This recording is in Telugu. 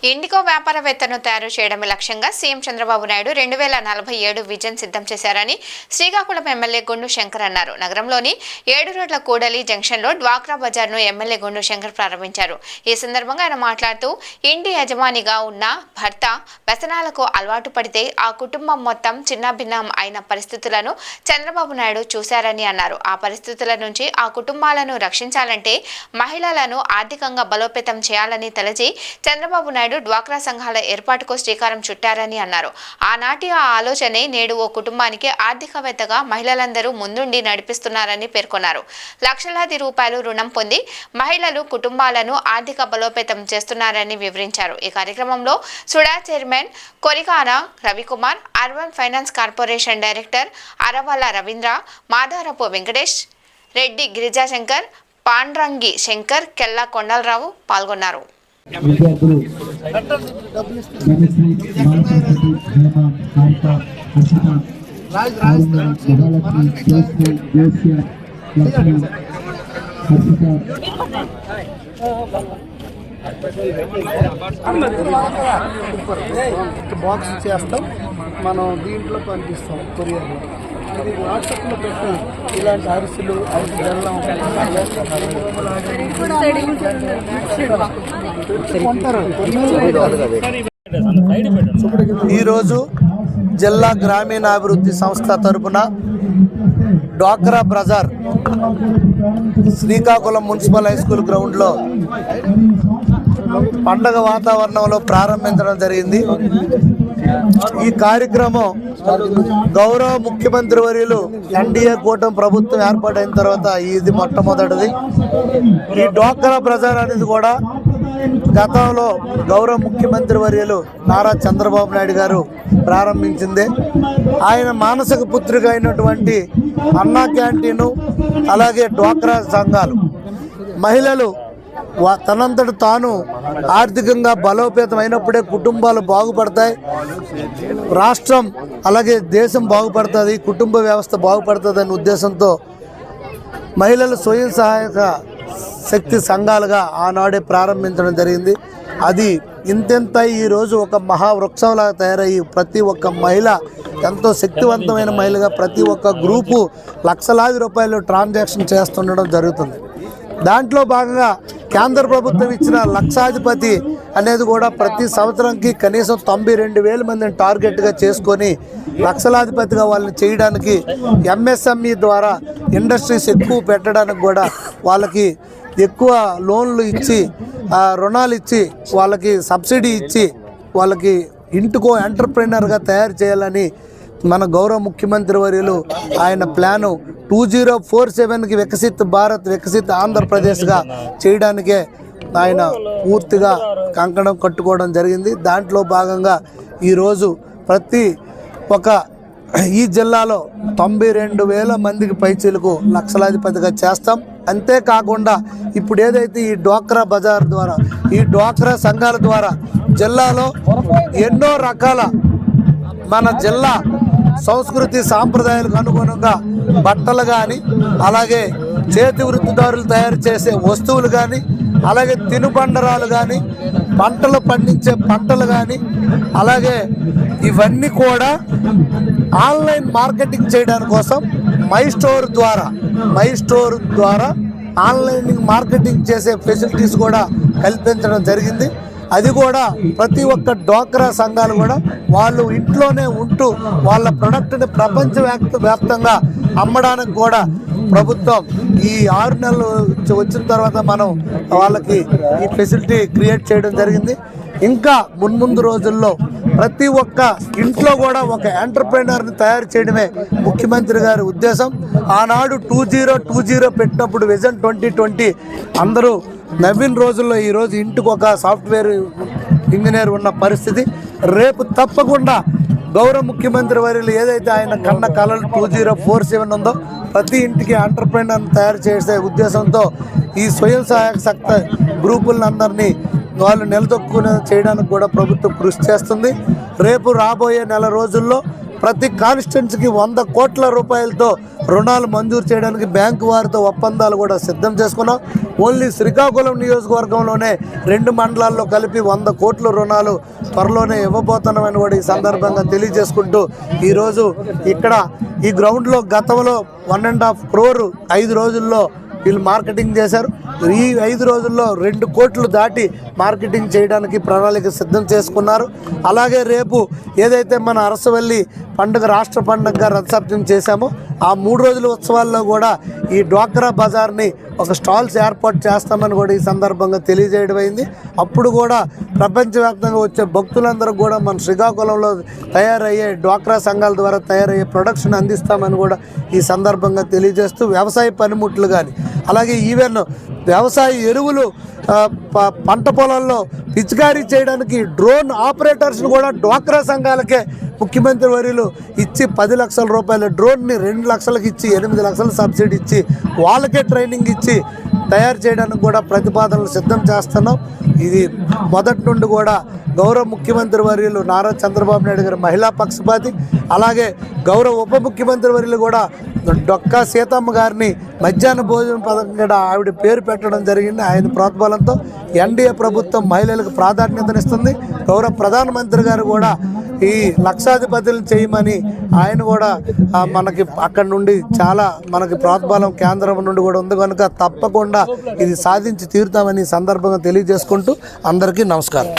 ఇండిగో వ్యాపారవేత్తను తయారు చేయడమే లక్ష్యంగా సీఎం చంద్రబాబు నాయుడు 2047 విజన్ సిద్ధం చేశారని శ్రీకాకుళం ఎమ్మెల్యే గుండు శంకర్ అన్నారు. నగరంలోని 7 రోడ్ల కూడలి జంక్షన్లో డ్వాక్రా బజార్ను ఎమ్మెల్యే గుండు శంకర్ ప్రారంభించారు. ఈ సందర్భంగా ఆయన మాట్లాడుతూ ఇంటి యజమానిగా ఉన్న భర్త వ్యసనాలకు అలవాటు పడితే ఆ కుటుంబం మొత్తం చిన్నాభిన్నం అయిన పరిస్థితులను చంద్రబాబు నాయుడు చూశారని అన్నారు. ఆ పరిస్థితుల నుంచి ఆ కుటుంబాలను రక్షించాలంటే మహిళలను ఆర్థికంగా బలోపేతం చేయాలని తలచి చంద్రబాబు నాయుడు డ్వాక్రా సంఘాల ఏర్పాటుకు శ్రీకారం చుట్టారని అన్నారు. ఆనాటి ఆ ఆలోచనే నేడు ఓ కుటుంబానికి ఆర్థికవేత్తగా మహిళలందరూ ముందుండి నడిపిస్తున్నారని పేర్కొన్నారు. లక్షలాది రూపాయలు రుణం పొంది మహిళలు కుటుంబాలను ఆర్థిక బలోపేతం చేస్తున్నారని వివరించారు. ఈ కార్యక్రమంలో SUDA chairman Korikana Ravikumar, urban finance corporation director Aravalla Ravindra, Madharapu Venkatesh Reddy, Girijashankar, Pandrangi Shankar, Kella Kondalarao పాల్గొన్నారు. బాక్స్ చేస్తాం, మనం దీంట్లో పంపిస్తాం కొరియర్లో. ఇది వాట్సాప్లో పెట్టాం. ఇలాంటి అరిసెలు, అరిసి బెల్లం ఈరోజు జిల్లా గ్రామీణాభివృద్ధి సంస్థ తరపున డ్వాక్రా Bazaar Srikakulam municipal high school గ్రౌండ్లో పండగ వాతావరణంలో ప్రారంభించడం జరిగింది. ఈ కార్యక్రమం గౌరవ ముఖ్యమంత్రి వర్యులు ఎన్డీఏ కూటమి ప్రభుత్వం ఏర్పాటైన తర్వాత ఇది మొట్టమొదటిది. ఈ డ్వాక్రా బజార్ అనేది కూడా గతంలో గౌరవ ముఖ్యమంత్రి వర్యులు నారా చంద్రబాబు నాయుడు గారు ప్రారంభించిందే. ఆయన మానసిక పుత్రిక అయినటువంటి అన్నా క్యాంటీను, అలాగే డ్వాక్రా సంఘాలు మహిళలు తనంతట తాను ఆర్థికంగా బలోపేతం అయినప్పుడే కుటుంబాలు బాగుపడతాయి, రాష్ట్రం అలాగే దేశం బాగుపడుతుంది, కుటుంబ వ్యవస్థ బాగుపడుతుంది అనే ఉద్దేశంతో మహిళలు స్వయం సహాయక శక్తి సంఘాలుగా ఆనాడే ప్రారంభించడం జరిగింది. అది ఇంతెంత ఈరోజు ఒక మహావృక్షంలాగా తయారయ్యి ప్రతి ఒక్క మహిళ ఎంతో శక్తివంతమైన మహిళగా ప్రతి ఒక్క గ్రూపు లక్షలాది రూపాయలు ట్రాన్సాక్షన్ చేస్తుండడం జరుగుతుంది. దాంట్లో భాగంగా కేంద్ర ప్రభుత్వం ఇచ్చిన లక్షాధిపతి అనేది కూడా ప్రతి సంవత్సరంకి కనీసం 92,000 మందిని టార్గెట్గా చేసుకొని లక్షలాధిపతిగా వాళ్ళని చేయడానికి ఎంఎస్ఎంఈ ద్వారా ఇండస్ట్రీస్ ఎక్కువ పెట్టడానికి కూడా వాళ్ళకి ఎక్కువ లోన్లు ఇచ్చి, రుణాలు ఇచ్చి, వాళ్ళకి సబ్సిడీ ఇచ్చి వాళ్ళకి ఇంటికో ఎంటర్ప్రెన్యూర్గా తయారు చేయాలని మన గౌరవ ముఖ్యమంత్రి వర్యులు ఆయన ప్లాను 2047కి వికసిత్ భారత్, వికసిత్ ఆంధ్రప్రదేశ్గా చేయడానికే ఆయన పూర్తిగా కంకణం కట్టుకోవడం జరిగింది. దాంట్లో భాగంగా ఈరోజు ప్రతి ఒక్క ఈ జిల్లాలో 92,000 మందికి పైచీలకు లక్షలాధిపతిగా చేస్తాం. అంతేకాకుండా ఇప్పుడు ఏదైతే ఈ డ్వాక్రా బజార్ ద్వారా, ఈ డ్వాక్రా సంఘాల ద్వారా జిల్లాలో ఎన్నో రకాల మన జిల్లా సంస్కృతి సాంప్రదాయాలకు అనుగుణంగా బట్టలు కానీ, అలాగే చేతి వృత్తిదారులు తయారు చేసే వస్తువులు కానీ, అలాగే తినుబండరాలు కానీ, పంటలు పండించే పంటలు కానీ, అలాగే ఇవన్నీ కూడా ఆన్లైన్ మార్కెటింగ్ చేయడానికి కోసం మై స్టోర్ ద్వారా ఆన్లైన్ మార్కెటింగ్ చేసే ఫెసిలిటీస్ కూడా కల్పించడం జరిగింది. అది కూడా ప్రతి ఒక్క డ్వాక్రా సంఘాలు కూడా వాళ్ళు ఇంట్లోనే ఉంటూ వాళ్ళ ప్రొడక్ట్ని ప్రపంచవ్యాప్తంగా అమ్మడానికి కూడా ప్రభుత్వం ఈ 6 నెలలు వచ్చిన తర్వాత మనం వాళ్ళకి ఈ ఫెసిలిటీ క్రియేట్ చేయడం జరిగింది. ఇంకా మున్ముందు రోజుల్లో ప్రతి ఒక్క ఇంట్లో కూడా ఒక ఎంటర్ప్రెన్యూర్ని తయారు చేయడమే ముఖ్యమంత్రి గారి ఉద్దేశం. ఆనాడు 2020 పెట్టినప్పుడు విజన్ 2020 అందరూ నవ్విన రోజుల్లో ఈరోజు ఇంటికి ఒక సాఫ్ట్వేర్ ఇంజనీర్ ఉన్న పరిస్థితి. రేపు తప్పకుండా గౌరవ ముఖ్యమంత్రి వర్యులు ఏదైతే ఆయన కన్న కళలు 2047 ఉందో ప్రతి ఇంటికి ఎంటర్ప్రెన్యూర్ని తయారు చేసే ఉద్దేశంతో ఈ స్వయం సహాయక శక్తి గ్రూపులందరినీ వాళ్ళు నిలదొక్కునే చేయడానికి కూడా ప్రభుత్వం కృషి చేస్తుంది. రేపు రాబోయే నెల రోజుల్లో ప్రతి కాన్స్టిట్యున్సీకి 100 కోట్ల రూపాయలతో రుణాలు మంజూరు చేయడానికి బ్యాంకు వారితో ఒప్పందాలు కూడా సిద్ధం చేసుకున్నాం. ఓన్లీ శ్రీకాకుళం నియోజకవర్గంలోనే 2 మండలాల్లో కలిపి 100 కోట్ల రుణాలు త్వరలోనే ఇవ్వబోతున్నామని కూడా ఈ సందర్భంగా తెలియజేసుకుంటూ ఈరోజు ఇక్కడ ఈ గ్రౌండ్లో గతంలో 1.5 crore 5 రోజుల్లో వీళ్ళు మార్కెటింగ్ చేశారు. ఈ 5 రోజుల్లో 2 కోట్లు దాటి మార్కెటింగ్ చేయడానికి ప్రణాళిక సిద్ధం చేసుకున్నారు. అలాగే రేపు ఏదైతే మన అరసవల్లి పండుగ రాష్ట్ర పండుగగా రథసప్తమి చేశామో ఆ 3 రోజుల ఉత్సవాల్లో కూడా ఈ డ్వాక్రా బజార్ని ఒక స్టాల్స్ ఏర్పాటు చేస్తామని కూడా ఈ సందర్భంగా తెలియజేయడం అయింది. అప్పుడు కూడా ప్రపంచవ్యాప్తంగా వచ్చే భక్తులందరూ కూడా మన శ్రీకాకుళంలో తయారయ్యే డ్వాక్రా సంఘాల ద్వారా తయారయ్యే ప్రొడక్షన్ అందిస్తామని కూడా ఈ సందర్భంగా తెలియజేస్తూ వ్యవసాయ పనిముట్లు కానీ అలాగే ఈవెన్ వ్యవసాయ ఎరువులు పంట పొలాల్లో పిచికారీ చేయడానికి డ్రోన్ ఆపరేటర్స్ను కూడా డ్వాక్రా సంఘాలకే ముఖ్యమంత్రి వర్యులు ఇచ్చి 10 లక్షల రూపాయల డ్రోన్ని 2 లక్షలకు ఇచ్చి 8 లక్షల సబ్సిడీ ఇచ్చి వాళ్ళకే ట్రైనింగ్ ఇచ్చి తయారు చేయడానికి కూడా ప్రతిపాదనలు సిద్ధం చేస్తున్నాం. ఇది మొదటి నుండి కూడా గౌరవ ముఖ్యమంత్రి వర్యులు నారా చంద్రబాబు నాయుడు గారు మహిళా పక్షపాతి, అలాగే గౌరవ ఉప ముఖ్యమంత్రి వర్యులు కూడా డొక్కా సీతమ్మ గారిని మధ్యాహ్న భోజన పథకం కూడా ఆవిడ పేరు పెట్టడం జరిగింది. ఆయన ప్రోత్సాహంతో ఎన్డీఏ ప్రభుత్వం మహిళలకు ప్రాధాన్యతనిస్తుంది. గౌరవ ప్రధానమంత్రి గారు కూడా ఈ లక్షాధిపతులను చేయమని ఆయన కూడా మనకి అక్కడి నుండి చాలా మనకి ప్రోత్సాహం కేంద్రం నుండి కూడా ఉంది కనుక తప్పకుండా ఇది సాధించి తీరుతామని సందర్భంగా తెలియజేసుకుంటూ అందరికీ నమస్కారం.